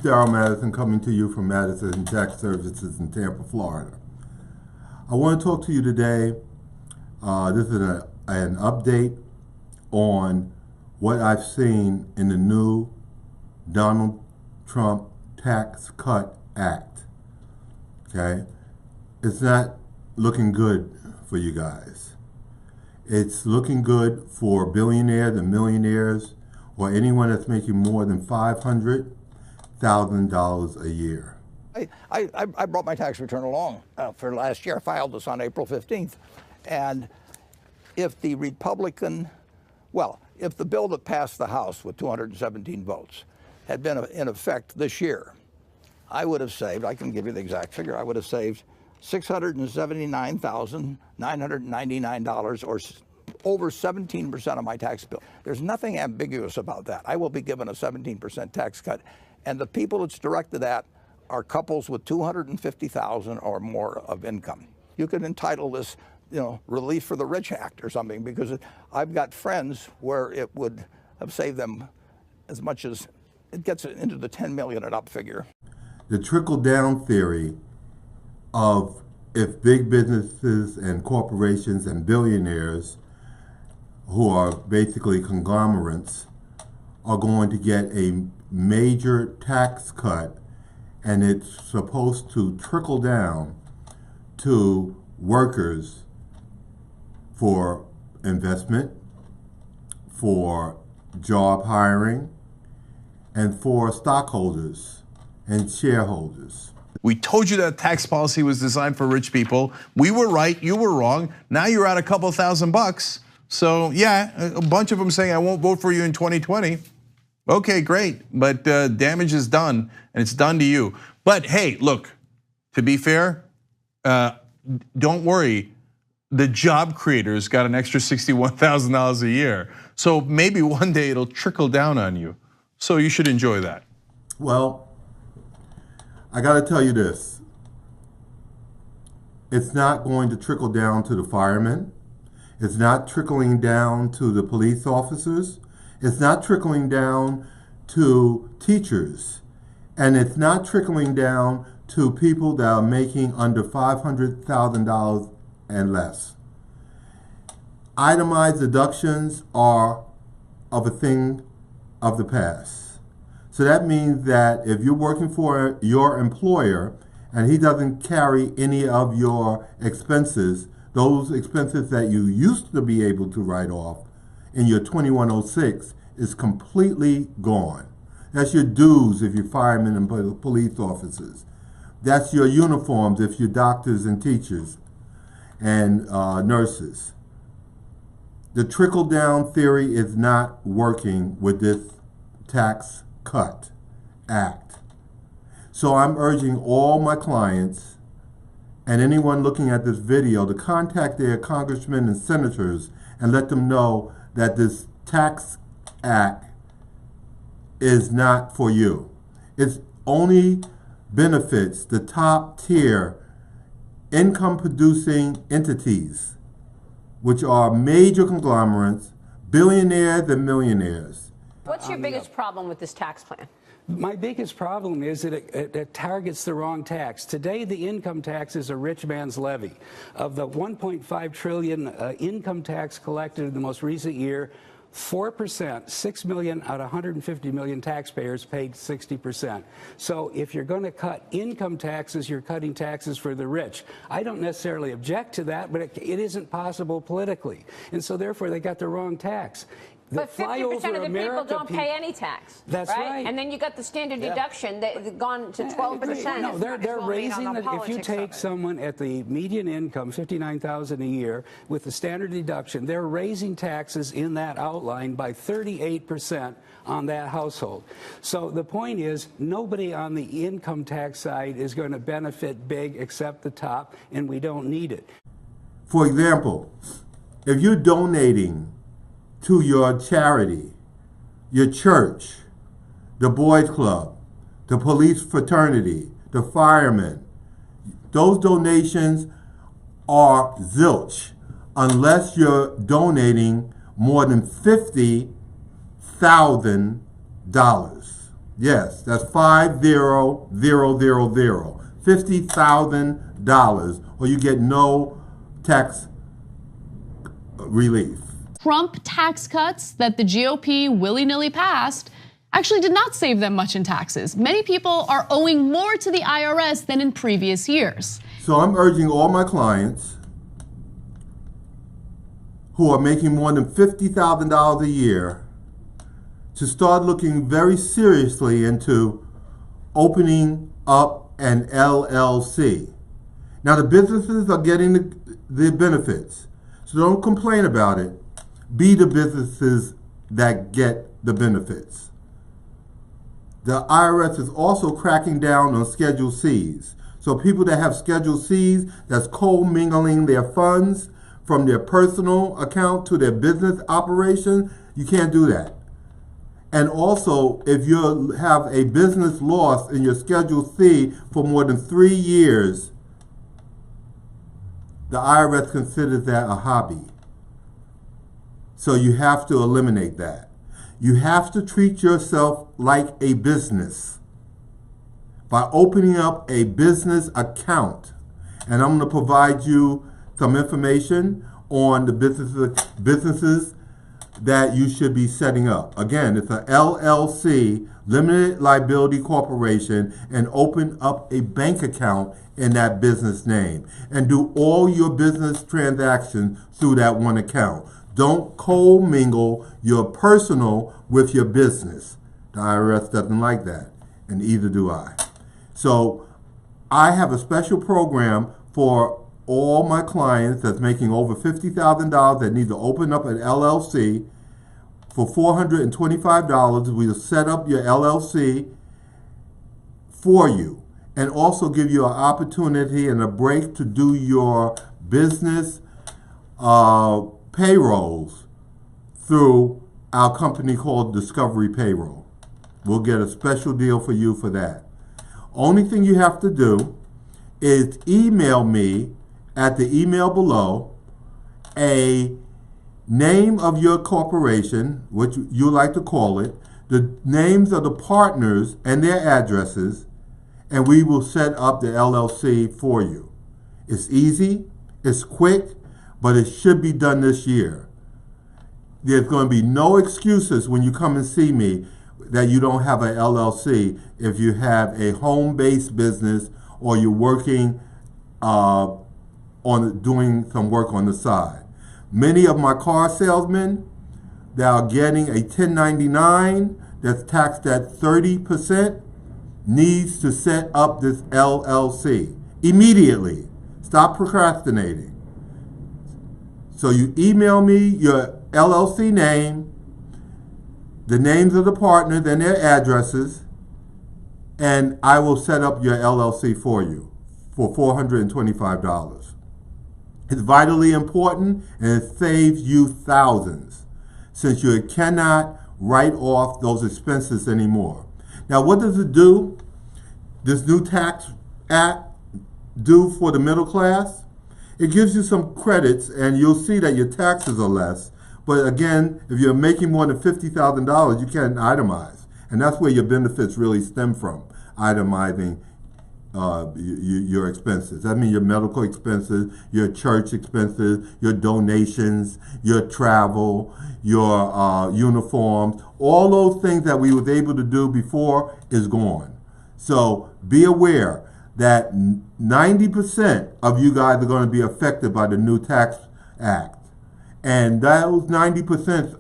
Darrell Madison coming to you from Madison Tax Services in Tampa, Florida. I want to talk to you today. This is an update on what I've seen in the new Donald Trump Tax Cut Act. Okay? It's not looking good for you guys. It's looking good for billionaires and millionaires or anyone that's making more than $500,000 a year. I brought my tax return along for last year. I filed this on April 15th. And if the Republican, if the bill that passed the House with 217 votes had been in effect this year, I would have saved, I can give you the exact figure, I would have saved $679,999, or over 17% of my tax bill. There's nothing ambiguous about that. I will be given a 17% tax cut. And the people it's directed at are couples with $250,000 or more of income. You could entitle this, Relief for the Rich Act or something, because I've got friends where it would have saved them as much as, it gets into the 10 million and up figure. The trickle-down theory of if big businesses and corporations and billionaires who are basically conglomerates are going to get a major tax cut, and it's supposed to trickle down to workers for investment, for job hiring, and for stockholders and shareholders. We told you that tax policy was designed for rich people. We were right, you were wrong. Now you're out a couple $1,000. So yeah, a bunch of them saying I won't vote for you in 2020. Okay, great, but damage is done, and it's done to you. But hey, look, to be fair, don't worry. The job creators got an extra $61,000 a year. So maybe one day it'll trickle down on you. So you should enjoy that. Well, I gotta tell you this. It's not going to trickle down to the firemen. It's not trickling down to the police officers. It's not trickling down to teachers. And it's not trickling down to people that are making under $500,000 and less. Itemized deductions are of a thing of the past. So that means that if you're working for your employer and he doesn't carry any of your expenses, those expenses that you used to be able to write off in your 2106 is completely gone. That's your dues if you're firemen and police officers. That's your uniforms if you're doctors and teachers and nurses. The trickle-down theory is not working with this Tax Cut Act. So I'm urging all my clients and anyone looking at this video to contact their congressmen and senators and let them know that this Tax Act is not for you. It only benefits the top tier income producing entities, which are major conglomerates, billionaires and millionaires. What's your biggest problem with this tax plan? My biggest problem is that it targets the wrong tax. Today, the income tax is a rich man's levy. Of the 1.5 trillion income tax collected in the most recent year, 4%, 6 million out of 150 million taxpayers paid 60%. So if you're going to cut income taxes, you're cutting taxes for the rich. I don't necessarily object to that, but it isn't possible politically. And so therefore, they got the wrong tax. But 50% of the people don't pay any tax. That's right. And then you got the standard deduction that gone to 12%. No, they're raising it. If you take someone at the median income, $59,000 a year, with the standard deduction, they're raising taxes in that outline by 38% on that household. So the point is, nobody on the income tax side is going to benefit big except the top, and we don't need it. For example, if you're donating to your charity, your church, the boys club, the police fraternity, the firemen, those donations are zilch unless you're donating more than $50,000. Yes, that's 50,000, $50,000, or you get no tax relief. Trump tax cuts that the GOP willy-nilly passed actually did not save them much in taxes. Many people are owing more to the IRS than in previous years. So I'm urging all my clients who are making more than $50,000 a year to start looking very seriously into opening up an LLC. Now the businesses are getting the benefits, so don't complain about it. Be the businesses that get the benefits. The IRS is also cracking down on Schedule Cs. So people that have Schedule Cs, that's co-mingling their funds from their personal account to their business operation, you can't do that. And also, if you have a business loss in your Schedule C for more than 3 years, the IRS considers that a hobby. So you have to eliminate that. You have to treat yourself like a business by opening up a business account. And I'm going to provide you some information on the businesses that you should be setting up. Again, it's an LLC, Limited Liability Corporation, and open up a bank account in that business name. And do all your business transactions through that one account. Don't co-mingle your personal with your business. The IRS doesn't like that, and either do I. So I have a special program for all my clients that's making over $50,000 that need to open up an LLC. For $425, we'll set up your LLC for you and also give you an opportunity and a break to do your business payrolls through our company called Discovery Payroll. We'll get a special deal for you for that. Only thing you have to do is email me at the email below a name of your corporation, which you like to call it, the names of the partners and their addresses, and we will set up the LLC for you. It's easy, it's quick, but it should be done this year. There's going to be no excuses when you come and see me that you don't have an LLC if you have a home-based business or you're working on doing some work on the side. Many of my car salesmen that are getting a 1099 that's taxed at 30% needs to set up this LLC immediately. Stop procrastinating. So you email me your LLC name, the names of the partners and their addresses, and I will set up your LLC for you for $425. It's vitally important, and it saves you thousands since you cannot write off those expenses anymore. Now, what does it do? This new tax act do for the middle class? It gives you some credits, and you'll see that your taxes are less. But again, if you're making more than $50,000, you can't itemize. And that's where your benefits really stem from, itemizing your expenses. That means your medical expenses, your church expenses, your donations, your travel, your uniforms, all those things that we was able to do before is gone. So be aware that 90% of you guys are going to be affected by the new tax act. And those 90%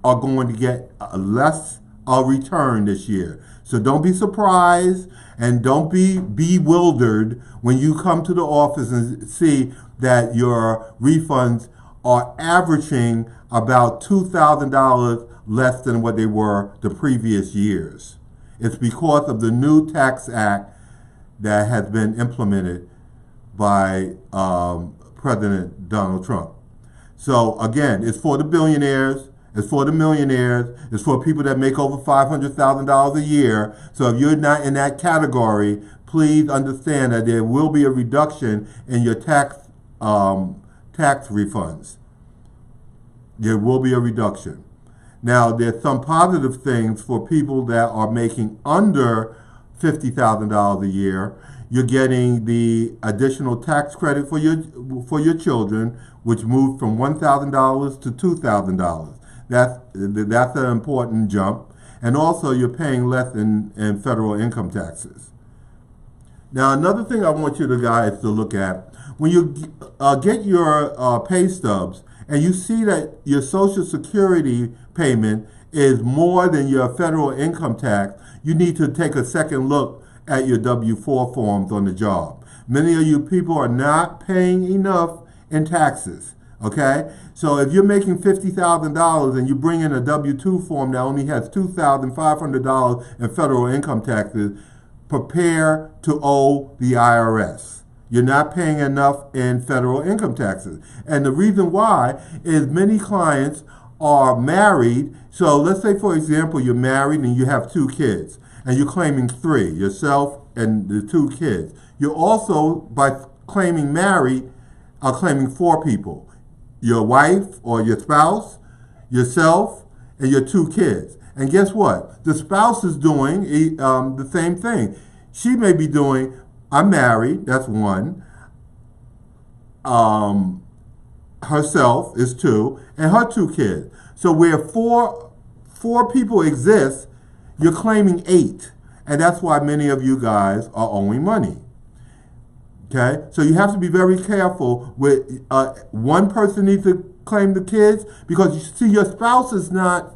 are going to get less a return this year. So don't be surprised and don't be bewildered when you come to the office and see that your refunds are averaging about $2,000 less than what they were the previous years. It's because of the new tax act that has been implemented by President Donald Trump. So again, it's for the billionaires, it's for the millionaires, it's for people that make over $500,000 a year. So if you're not in that category, please understand that there will be a reduction in your tax refunds. There will be a reduction. Now, there's some positive things for people that are making under $50,000 a year. You're getting the additional tax credit for your children, which moved from $1,000 to $2,000. That's an important jump. And also, you're paying less in federal income taxes. Now, another thing I want you guys to look at, when you get your pay stubs and you see that your Social Security payment is more than your federal income tax, you need to take a second look at your W-4 forms on the job. Many of you people are not paying enough in taxes, okay? So if you're making $50,000 and you bring in a W-2 form that only has $2,500 in federal income taxes, prepare to owe the IRS. You're not paying enough in federal income taxes. And the reason why is many clients are married. So let's say, for example, you're married and you have 2 kids, and you're claiming 3, yourself and the 2 kids. You're also, by claiming married, are claiming 4 people. Your wife or your spouse, yourself, and your 2 kids. And guess what? The spouse is doing the same thing. She may be doing, I'm married, that's 1. Herself is 2, and her 2 kids. So where four people exist, you're claiming 8. And that's why many of you guys are owing money. Okay? So you have to be very careful with one person needs to claim the kids, because you see your spouse is not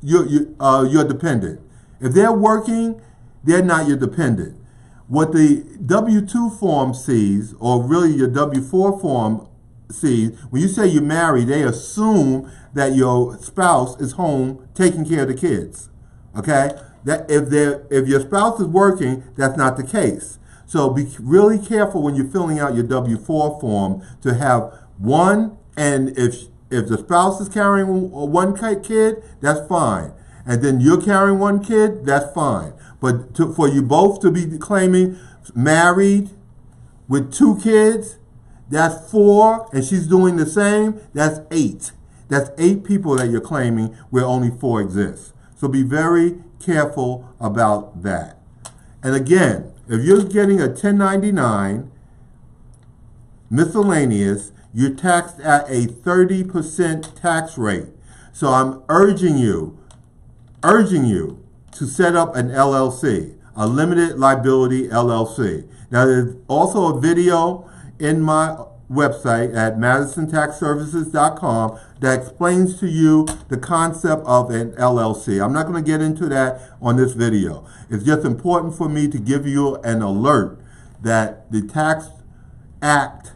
your dependent. If they're working, they're not your dependent. What the W-2 form sees, or really your W-4 form sees, when you say you're married, they assume that your spouse is home taking care of the kids. Okay? That if your spouse is working, that's not the case. So be really careful when you're filling out your W-4 form to have one, and if the spouse is carrying 1 kid, that's fine. And then you're carrying 1 kid, that's fine. But for you both to be claiming married with 2 kids, that's 4, and she's doing the same, that's 8. That's 8 people that you're claiming where only 4 exist. So be very careful about that. And again, if you're getting a 1099 miscellaneous, you're taxed at a 30% tax rate. So I'm urging you to set up an LLC, a limited liability LLC. Now, there's also a video in my website at MadisonTaxServices.com that explains to you the concept of an LLC. I'm not going to get into that on this video. It's just important for me to give you an alert that the Tax Act,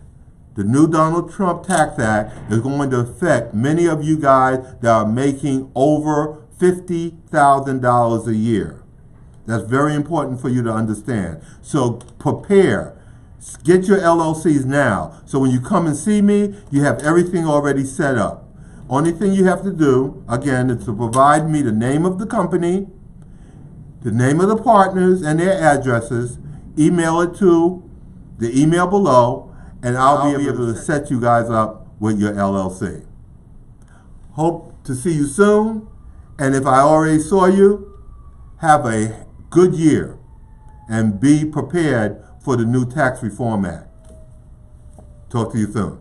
the new Donald Trump Tax Act, is going to affect many of you guys that are making over $50,000 a year. That's very important for you to understand. So prepare. Get your LLCs now. So when you come and see me, you have everything already set up. Only thing you have to do, again, is to provide me the name of the company, the name of the partners and their addresses, email it to the email below, and I'll be able to set you guys up with your LLC. Hope to see you soon. And if I already saw you, have a good year and be prepared for the new Tax Reform Act. Talk to you soon.